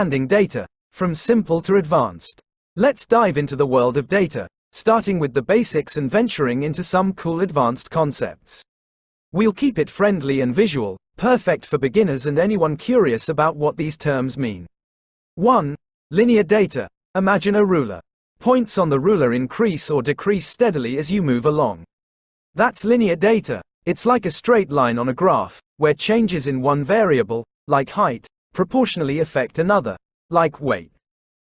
understanding data, from simple to advanced. Let's dive into the world of data, starting with the basics and venturing into some cool advanced concepts. We'll keep it friendly and visual, perfect for beginners and anyone curious about what these terms mean. 1. Linear data. Imagine a ruler. Points on the ruler increase or decrease steadily as you move along. That's linear data. It's like a straight line on a graph, where changes in one variable, like height, proportionally affect another, like weight.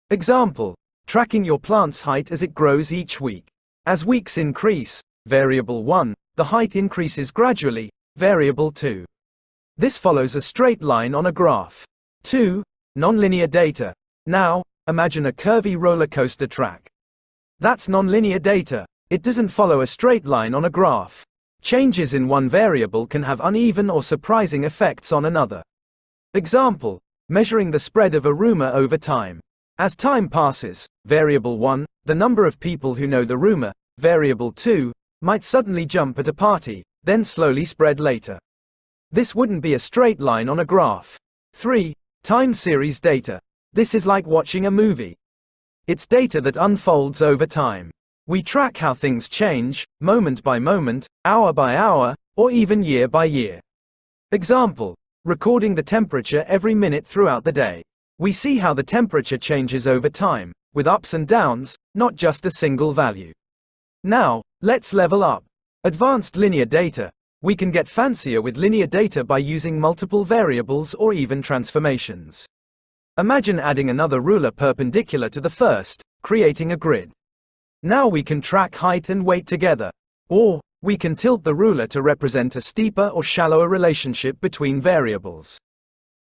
Example: tracking your plant's height as it grows each week. As weeks increase, variable 1, the height increases gradually, variable 2. This follows a straight line on a graph. 2. Nonlinear data. Now, imagine a curvy roller coaster track. That's nonlinear data. It doesn't follow a straight line on a graph. Changes in one variable can have uneven or surprising effects on another. Example: measuring the spread of a rumor over time. As time passes, variable 1, the number of people who know the rumor, variable 2, might suddenly jump at a party, then slowly spread later. This wouldn't be a straight line on a graph. 3. Time series data. This is like watching a movie. It's data that unfolds over time. We track how things change, moment by moment, hour by hour, or even year by year. Example: recording the temperature every minute throughout the day. We see how the temperature changes over time, with ups and downs, not just a single value. Now, let's level up. Advanced linear data. We can get fancier with linear data by using multiple variables or even transformations. Imagine adding another ruler perpendicular to the first, creating a grid. Now we can track height and weight together. Or, we can tilt the ruler to represent a steeper or shallower relationship between variables.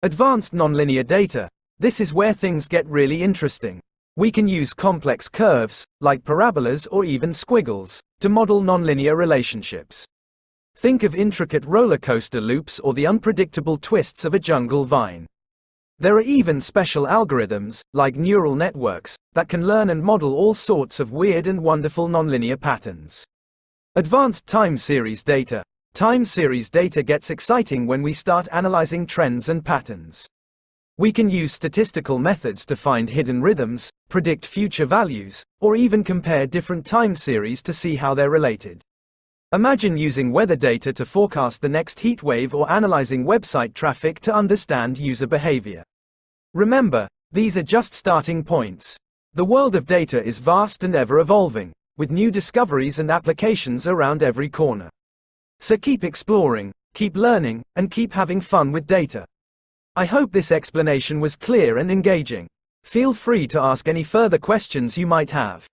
Advanced nonlinear data. This is where things get really interesting. We can use complex curves, like parabolas or even squiggles, to model nonlinear relationships. Think of intricate roller coaster loops or the unpredictable twists of a jungle vine. There are even special algorithms, like neural networks, that can learn and model all sorts of weird and wonderful nonlinear patterns. Advanced time series data. Time series data gets exciting when we start analyzing trends and patterns. We can use statistical methods to find hidden rhythms, predict future values, or even compare different time series to see how they're related. Imagine using weather data to forecast the next heat wave or analyzing website traffic to understand user behavior. Remember, these are just starting points. The world of data is vast and ever evolving, with new discoveries and applications around every corner. So keep exploring, keep learning, and keep having fun with data. I hope this explanation was clear and engaging. Feel free to ask any further questions you might have.